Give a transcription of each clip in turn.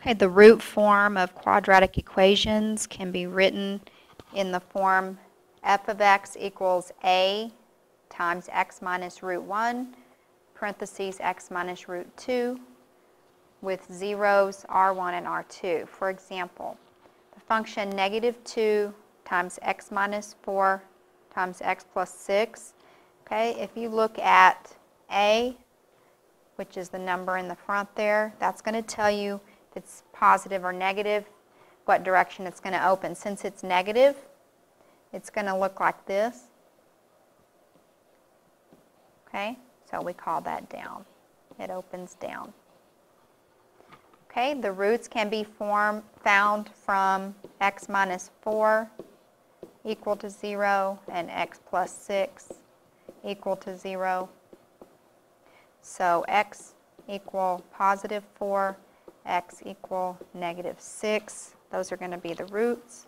Okay, the root form of quadratic equations can be written in the form f of x equals a times x minus root 1, parentheses x minus root 2, with zeros r1 and r2. For example, the function negative 2 times x minus 4 times x plus 6. Okay, if you look at a, which is the number in the front there, that's going to tell you if it's positive or negative, what direction it's going to open. Since it's negative, it's going to look like this. Okay, so we call that down. It opens down. Okay, the roots can be found from x minus 4 equal to 0 and x plus 6 equal to 0. So x equal positive 4, x equal negative 6. Those are going to be the roots,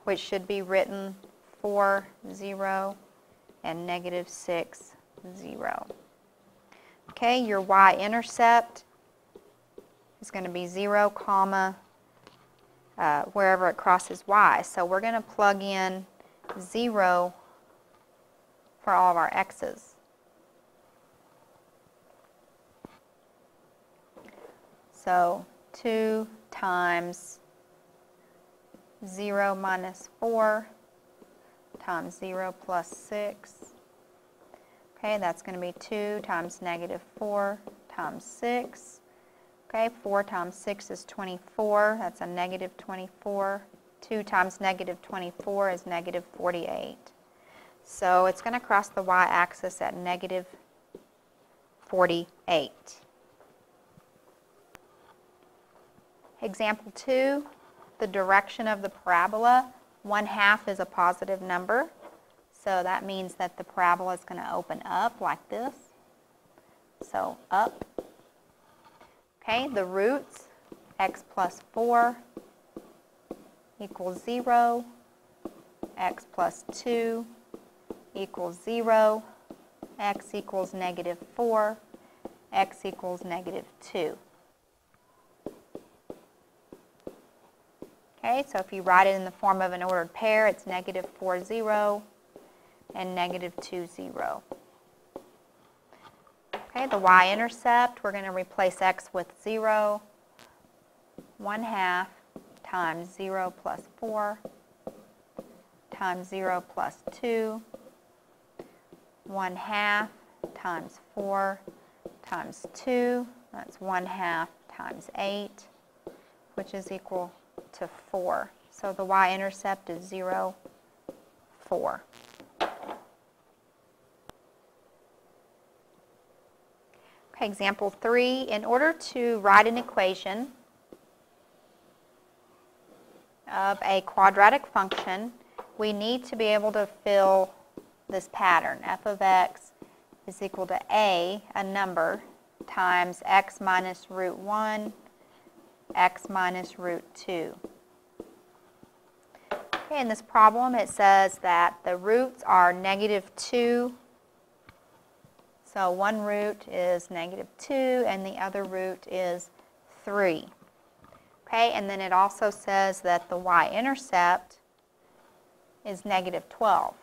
which should be written 4, 0, and negative 6, 0. Okay, your y-intercept is going to be 0, comma, wherever it crosses y. So we're going to plug in 0 for all of our x's. So 2 times 0 minus 4 times 0 plus 6. Okay, that's going to be 2 times negative 4 times 6. Okay, 4 times 6 is 24. That's a negative 24. 2 times negative 24 is negative 48. So it's going to cross the y-axis at negative 48. Example 2, the direction of the parabola, 1/2 is a positive number. So that means that the parabola is going to open up like this. So up. Okay, the roots, x plus 4 equals 0, x plus 2 equals 0, x equals negative 4, x equals negative 2. Okay, so if you write it in the form of an ordered pair, it's negative 4, 0, and negative 2, 0. Okay, the y-intercept, we're going to replace x with 0, 1/2 times 0 plus 4 times 0 plus 2, 1/2 times 4 times 2, that's 1/2 times 8, which is equal to 4. So the y-intercept is 0, 4. Okay, example 3, in order to write an equation of a quadratic function, we need to be able to fill this pattern. F of x is equal to a number, times x minus root 1, x minus root 2. Okay, in this problem it says that the roots are negative 2. So one root is negative 2 and the other root is 3. Okay, and then it also says that the y-intercept is negative 12.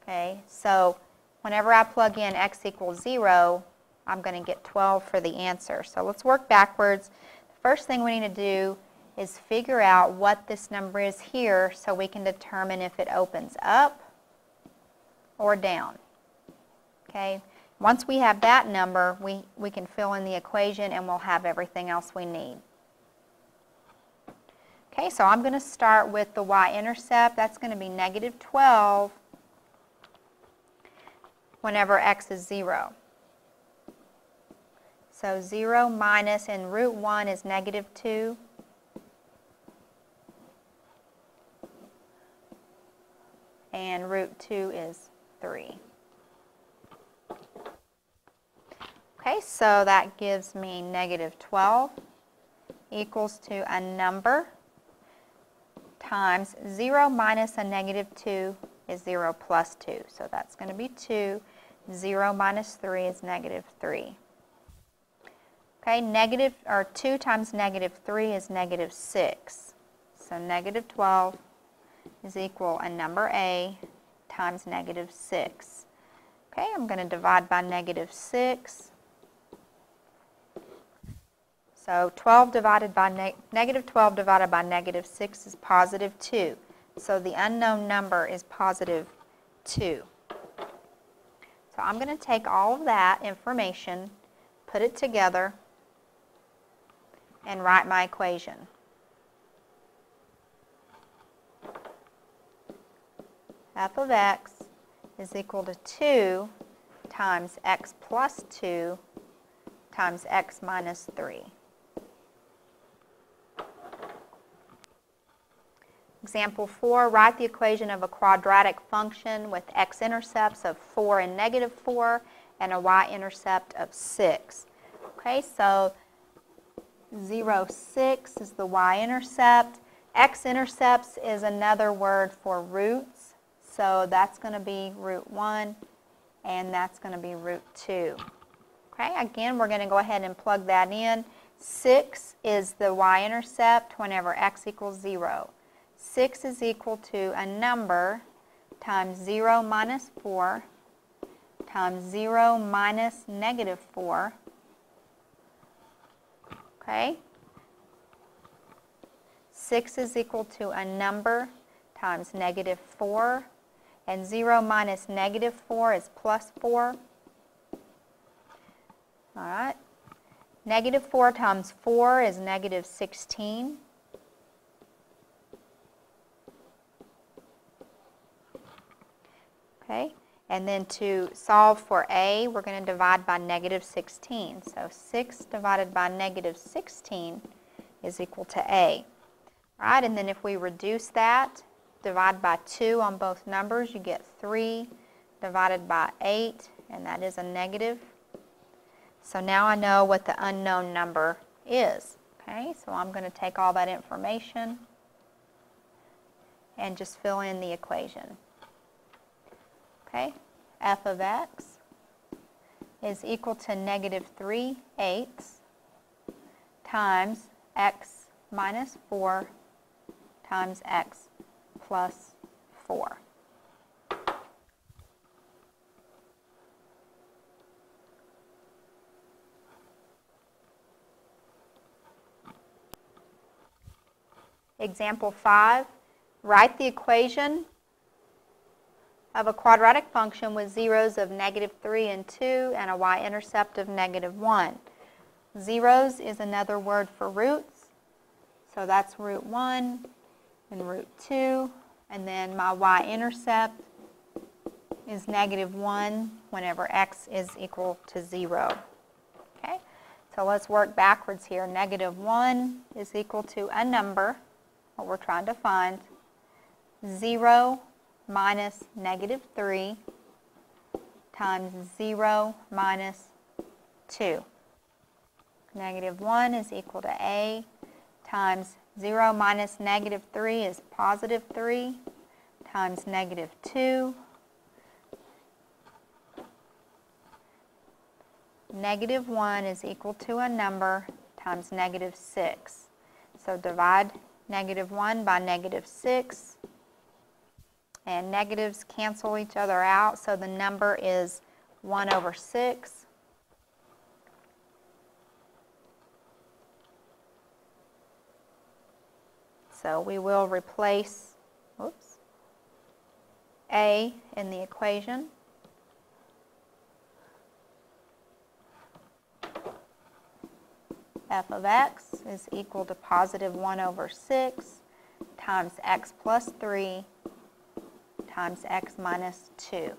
Okay, so whenever I plug in x equals 0, I'm going to get 12 for the answer. So let's work backwards. The first thing we need to do is figure out what this number is here so we can determine if it opens up or down. Okay, once we have that number, we can fill in the equation and we'll have everything else we need. Okay, so I'm going to start with the y-intercept. That's going to be negative 12 whenever x is 0. So 0 minus, and root 1 is negative 2. And root 2 is 3. Okay, so that gives me negative 12 equals to a number times 0 minus a negative 2 is 0 plus 2. So that's going to be 2. 0 minus 3 is negative 3. Okay, 2 times negative 3 is negative 6. So negative 12 is equal a number A times negative 6. Okay, I'm going to divide by negative 6. So 12 divided by negative 12 divided by negative 6 is positive 2. So the unknown number is positive 2. So I'm going to take all of that information, put it together, and write my equation. F of x is equal to 2 times x plus 2 times x minus 3. Example 4, write the equation of a quadratic function with x-intercepts of 4 and negative 4 and a y-intercept of 6. Okay, so 0, 6 is the y-intercept. X-intercepts is another word for roots. So that's going to be root 1 and that's going to be root 2. Okay, again, we're going to go ahead and plug that in. 6 is the y-intercept whenever x equals 0. 6 is equal to a number times 0 minus 4 times 0 minus negative 4. Okay? 6 is equal to a number times negative 4. And 0 minus negative 4 is plus 4. All right. Negative 4 times 4 is negative 16. Okay, and then to solve for a, we're going to divide by negative 16. So 6 divided by negative 16 is equal to a. All right, and then if we reduce that, divide by 2 on both numbers, you get 3 divided by 8, and that is a negative. So now I know what the unknown number is. Okay, so I'm going to take all that information and just fill in the equation. Okay, f of x is equal to negative 3/8 times x minus 4 times x plus 4. Example 5, write the equation of a quadratic function with zeros of negative 3 and 2 and a y-intercept of negative 1. Zeros is another word for roots. So that's root 1 and root 2. And then my y-intercept is negative 1 whenever x is equal to 0. Okay, so let's work backwards here. Negative 1 is equal to a number, what we're trying to find, 0 minus negative 3 times 0 minus 2. Negative 1 is equal to a times 0 minus negative 3 is positive 3 times negative 2. Negative 1 is equal to a number times negative 6. So divide negative 1 by negative 6. And negatives cancel each other out, so the number is 1 over 6. So we will replace a in the equation. F of x is equal to positive 1 over 6 times x plus 3 times x minus 2.